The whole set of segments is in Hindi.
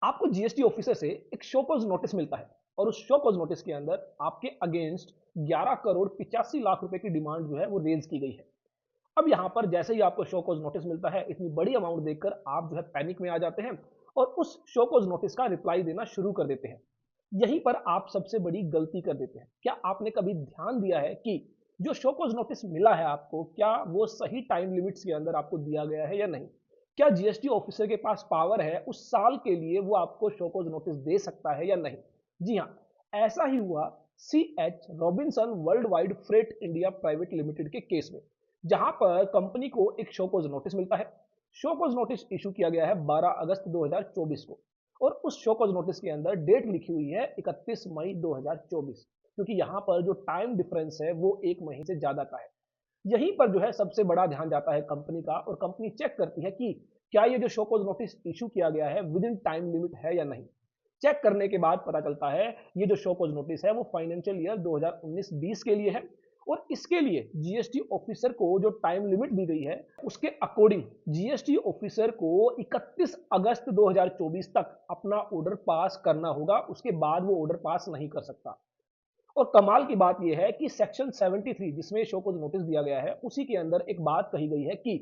आपको जीएसटी ऑफिसर से एक शो कॉज नोटिस मिलता है और उस शो कॉज नोटिस के अंदर आपके अगेंस्ट 11 करोड़ 85 लाख रुपए की डिमांड जो है वो रेज की गई है। अब यहां पर जैसे ही आपको शो कॉज नोटिस मिलता है, इतनी बड़ी अमाउंट देखकर आप जो है पैनिक में आ जाते हैं और उस शो कॉज नोटिस का रिप्लाई देना शुरू कर देते हैं। यहीं पर आप सबसे बड़ी गलती कर देते हैं। क्या आपने कभी ध्यान दिया है कि जो शो कॉज नोटिस मिला है आपको, क्या वो सही टाइम लिमिट्स के अंदर आपको दिया गया है या नहीं? क्या जीएसटी ऑफिसर के पास पावर है उस साल के लिए वो आपको शो कॉज नोटिस दे सकता है या नहीं? जी हाँ, ऐसा ही हुआ C H Robinson world wide freight India private limited के केस में, जहां पर कंपनी को एक शो कॉज नोटिस मिलता है। शो कॉज नोटिस इशू किया गया है 12 अगस्त 2024 को और उस शो कॉज नोटिस के अंदर डेट लिखी हुई है 31 मई 2024, क्योंकि यहाँ पर जो टाइम डिफरेंस है वो एक महीने से ज्यादा का है। यहीं पर जो है सबसे बड़ा ध्यान जाता है कंपनी का और कंपनी चेक करती है कि क्या ये जो शो कॉज नोटिस इशू किया गया है विद इन टाइम लिमिट है या नहीं। चेक करने के बाद पता चलता है ये जो शो कॉज नोटिस है वो फाइनेंशियल ईयर 2019-20 के लिए है और इसके लिए जीएसटी ऑफिसर को जो टाइम लिमिट दी गई है उसके अकॉर्डिंग जीएसटी ऑफिसर को 31 अगस्त 2024 तक अपना ऑर्डर पास करना होगा, उसके बाद वो ऑर्डर पास नहीं कर सकता। और कमाल की बात यह है कि सेक्शन 73 जिसमें शो को नोटिस दिया गया है उसी के अंदर एक बात कही गई है कि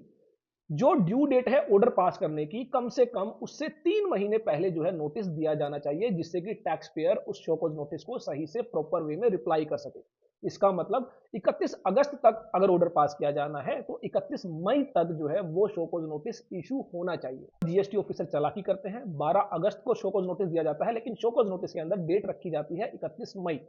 जो ड्यू डेट है ऑर्डर पास करने की, कम से कम उससे 3 महीने पहले जो है नोटिस दिया जाना चाहिए, जिससे कि टैक्स पेयर उस शोकॉज नोटिस को सही से प्रॉपर वे में रिप्लाई कर सके। इसका मतलब 31 अगस्त तक अगर ऑर्डर पास किया जाना है तो 31 मई तक जो है वो शोकॉज नोटिस इशू होना चाहिए। जीएसटी ऑफिसर चालाकी करते हैं, 12 अगस्त को शोकॉज नोटिस दिया जाता है लेकिन शोकॉज नोटिस के अंदर डेट रखी जाती है 31 मई।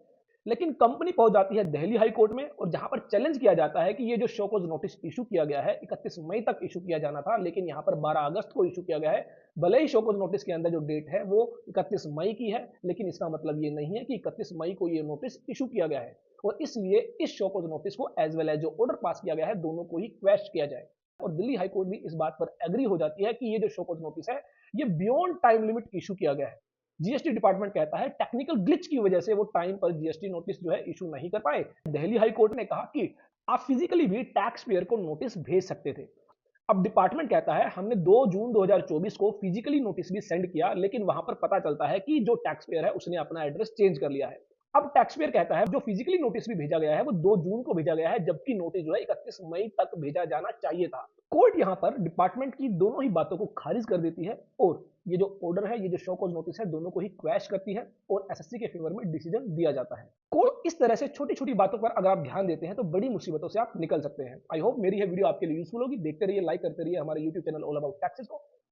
लेकिन कंपनी पहुंच जाती है दिल्ली हाई कोर्ट में और जहां पर चैलेंज किया जाता है कि ये जो शोकॉज नोटिस इशू किया गया है 31 मई तक इशू किया जाना था, लेकिन यहां पर 12 अगस्त को इशू किया गया है। भले ही शोकॉज नोटिस के अंदर जो डेट है वो 31 मई की है, लेकिन इसका मतलब ये नहीं है कि 31 मई को ये नोटिस इशू किया गया है और इसलिए इस शोकॉज नोटिस को एज वेल एज जो ऑर्डर पास किया गया है दोनों को ही क्वेश्चन किया जाए। और दिल्ली हाई कोर्ट भी इस बात पर एग्री हो जाती है कि ये जो शोकॉज नोटिस है ये बियॉन्ड टाइम लिमिट इशू किया गया है। जीएसटी डिपार्टमेंट कहता है टेक्निकल ग्लिच की वजह से वो टाइम पर जीएसटी नोटिस जो है इशू नहीं कर पाए। दिल्ली हाई कोर्ट ने कहा कि आप फिजिकली भी टैक्स पेयर को नोटिस भेज सकते थे। अब डिपार्टमेंट कहता है हमने 2 जून 2024 को फिजिकली नोटिस भी सेंड किया, लेकिन वहां पर पता चलता है कि जो टैक्स पेयर है उसने अपना एड्रेस चेंज कर लिया है। अब टैक्स पेयर कहता है जो फिजिकली नोटिस भी भेजा गया है वो 2 जून को भेजा गया है, जबकि नोटिस जो है 31 मई तक भेजा जाना चाहिए था। कोर्ट यहां पर डिपार्टमेंट की दोनों ही बातों को खारिज कर देती है और ये जो ऑर्डर है, ये जो शो कॉज नोटिस है, दोनों को ही क्वैश करती है और एसएससी के फेवर में डिसीजन दिया जाता है। कोर्ट इस तरह से छोटी छोटी बातों पर अगर आप ध्यान देते हैं तो बड़ी मुसीबतों से आप निकल सकते हैं। आई होप मेरी यह वीडियो आपके लिए यूजफुल होगी। देखते रहिए, लाइक करते रहिए हमारे YouTube channel all about taxes को।